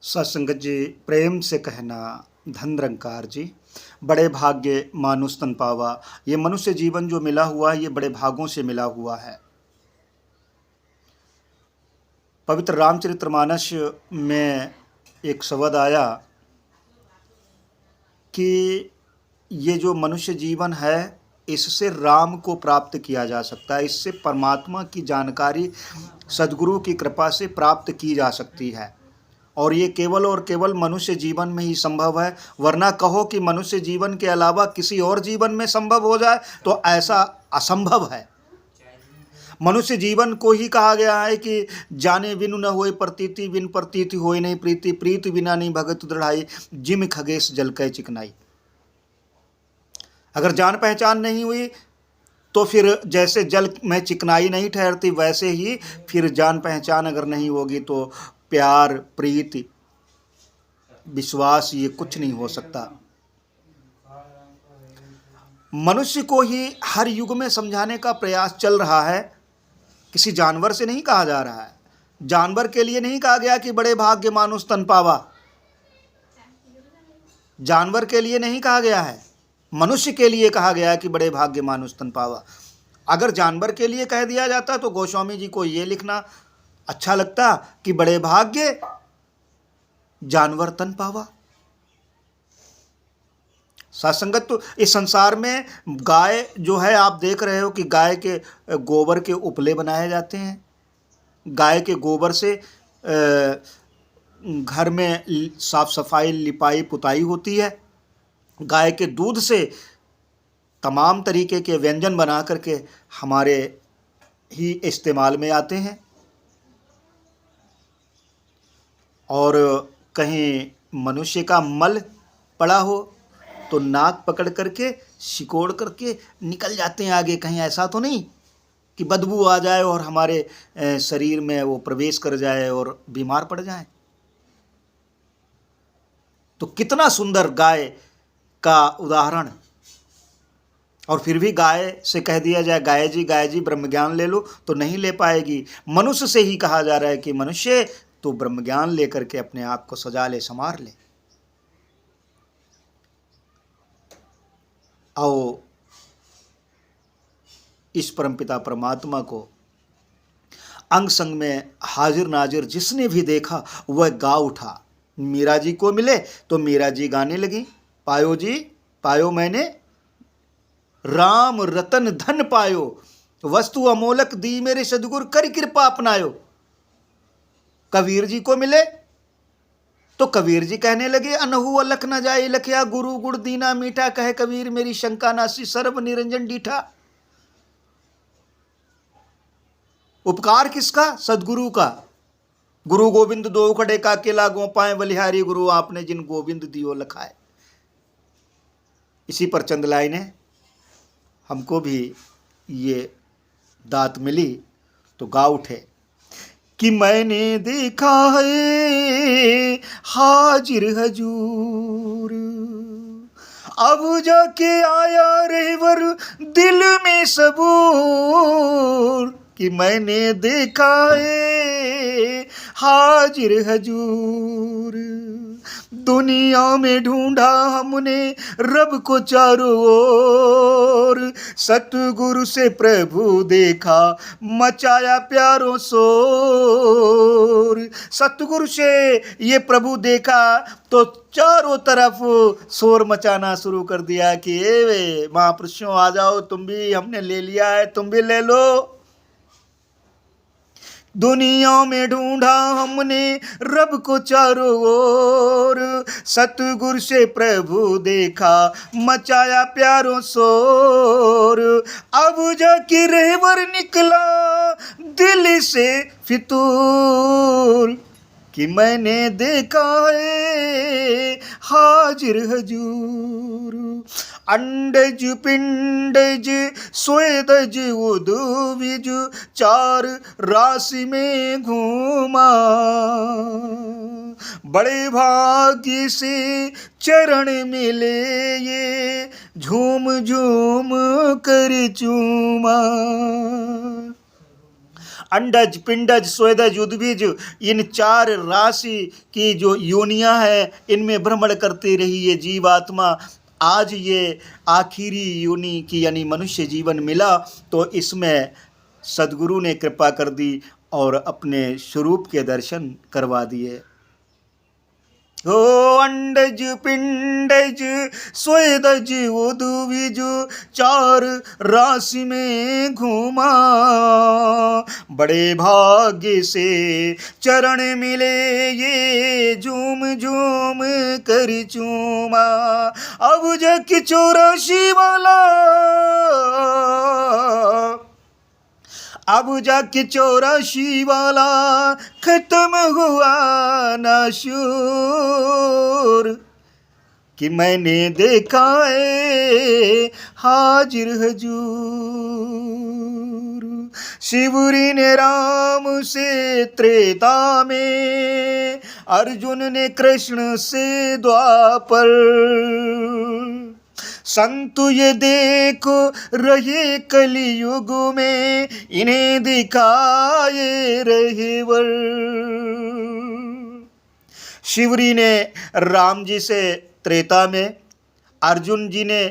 सत्संगत जी, प्रेम से कहना धन निरंकार जी। बड़े भाग्य मानुष तन पावा। ये मनुष्य जीवन जो मिला हुआ है, ये बड़े भागों से मिला हुआ है। पवित्र रामचरितमानस में एक शब्द आया कि ये जो मनुष्य जीवन है, इससे राम को प्राप्त किया जा सकता है। इससे परमात्मा की जानकारी सद्गुरु की कृपा से प्राप्त की जा सकती है। और ये केवल और केवल मनुष्य जीवन में ही संभव है। वरना कहो कि मनुष्य जीवन के अलावा किसी और जीवन में संभव हो जाए तो ऐसा असंभव है। मनुष्य जीवन को ही कहा गया है कि जाने बिनु न होए प्रतीति, बिन प्रतीति होए नहीं प्रीति, प्रीति बिना नहीं भगत दृढ़ाई, जिम खगेश जल कै चिकनाई। अगर जान पहचान नहीं हुई तो फिर जैसे जल में चिकनाई नहीं ठहरती, वैसे ही फिर जान पहचान अगर नहीं होगी तो प्यार, प्रीति, विश्वास, ये कुछ नहीं हो सकता। मनुष्य को ही हर युग में समझाने का प्रयास चल रहा है। किसी जानवर से नहीं कहा जा रहा है। जानवर के लिए नहीं कहा गया कि बड़े भाग्य मानुष तन पावा। जानवर के लिए नहीं कहा गया है, मनुष्य के लिए कहा गया है कि बड़े भाग्य मानुष तन पावा। अगर जानवर के लिए कह दिया जाता तो गोस्वामी जी को ये लिखना अच्छा लगता कि बड़े भाग्य जानवर तन पावा। सत्संगत, तो इस संसार में गाय जो है, आप देख रहे हो कि गाय के गोबर के उपले बनाए जाते हैं। गाय के गोबर से घर में साफ सफाई, लिपाई पुताई होती है। गाय के दूध से तमाम तरीके के व्यंजन बना करके हमारे ही इस्तेमाल में आते हैं। और कहीं मनुष्य का मल पड़ा हो तो नाक पकड़ करके सिकोड़ करके निकल जाते हैं आगे। कहीं ऐसा तो नहीं कि बदबू आ जाए और हमारे शरीर में वो प्रवेश कर जाए और बीमार पड़ जाए। तो कितना सुंदर गाय का उदाहरण। और फिर भी गाय से कह दिया जाए गाय जी ब्रह्म ज्ञान ले लो, तो नहीं ले पाएगी। मनुष्य से ही कहा जा रहा है कि मनुष्य तो ब्रह्म ज्ञान लेकर के अपने आप को सजा ले, संवार ले। आओ इस परमपिता परमात्मा को अंग संग में हाजिर नाजिर जिसने भी देखा वह गा उठा। मीरा जी को मिले तो मीरा जी गाने लगी, पायो जी पायो मैंने राम रतन धन पायो, वस्तु अमोलक दी मेरे सदगुरु कर कृपा अपनायो। कबीर जी को मिले तो कबीर जी कहने लगे, अनहु अलख न जाए लखया, गुरु गुण दीना मीठा, कहे कबीर मेरी शंका नासी, सर्व निरंजन डीठा। उपकार किसका? सदगुरु का। गुरु गोविंद दो खड़े का केला गोपाए, बलिहारी गुरु आपने जिन गोविंद दियो लखाए। इसी पर चंद लाइनें हमको भी ये दात मिली तो गा उठे कि मैंने देखा है हाजिर हजूर, अब जाके आया रहवर दिल में सबूर, कि मैंने देखा है हाजिर हजूर। दुनिया में ढूंढा हमने रब को चारों ओर, सतगुरु से प्रभु देखा मचाया प्यारों शोर। सतगुरु से ये प्रभु देखा तो चारों तरफ शोर मचाना शुरू कर दिया कि ए वे महापुरुषों आ जाओ, तुम भी, हमने ले लिया है, तुम भी ले लो। दुनिया में ढूंढा हमने रब को चारों ओर, सतगुरु से प्रभु देखा मचाया प्यारों शोर। अब जाके रहबर निकला दिल से फितूर, कि मैंने देखा है हाजिर हजूर। अंडज पिंडज स्वेदज उद्भिज चार राशि में घूमा, बड़े भाग्य से चरण मिले ये झूम झूम कर चूमा। अंडज, पिंडज, स्वेदज, उद्भिज, इन 4 राशि की जो योनियां हैं इनमें भ्रमण करती रही ये जीवात्मा। आज ये आखिरी योनि की यानी मनुष्य जीवन मिला तो इसमें सद्गुरु ने कृपा कर दी और अपने स्वरूप के दर्शन करवा दिए। ओ अंडज, पिंडज, स्वेदज, उद्भिज, 4 राशि में घूमा, बड़े भाग्य से चरण मिले ये झूम झूम कर चूमा। अब जग 84 वाला, अब जाके 84 वाला खत्म हुआ नाशूर, कि मैंने देखा है हाजिर हजूर। शिवरी ने राम से त्रेता में, अर्जुन ने कृष्ण से द्वापर, संतु ये देखो रहे कलियुग में, इन्हें दिखाए रहे वर। शिवरी ने राम जी से त्रेता में, अर्जुन जी ने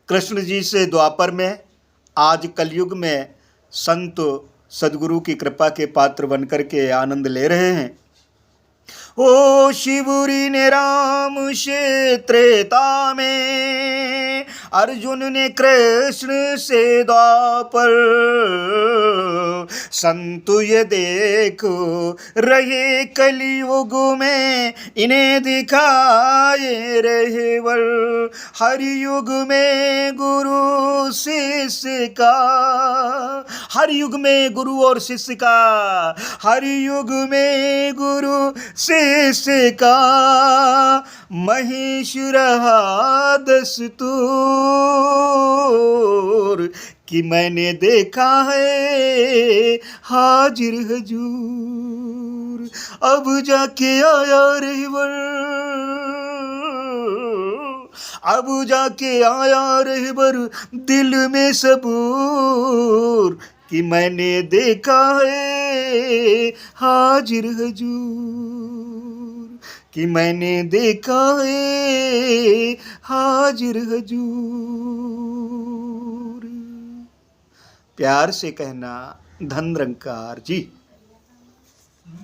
कृष्ण जी से द्वापर में, आज कलयुग में संत सद्गुरु की कृपा के पात्र बनकर के आनंद ले रहे हैं। ओ शिवरी ने राम से त्रेता में, अर्जुन ने कृष्ण से द्वापर, संतु ये देखो रहे कलियुग में, इन्हें दिखाए रहे वर। हर युग में गुरु शिष्य का, हर युग में गुरु और शिष्य का, हर युग में गुरु शिष्य का महेश रहा दस्तूर, कि मैंने देखा है हाजिर हजूर। अब जाके आया रहबर, अब जाके आया रहबर दिल में सबूर, कि मैंने देखा है हाजिर हजूर, कि मैंने देखा है हाजिर हजूर। प्यार से कहना धन निरंकार जी।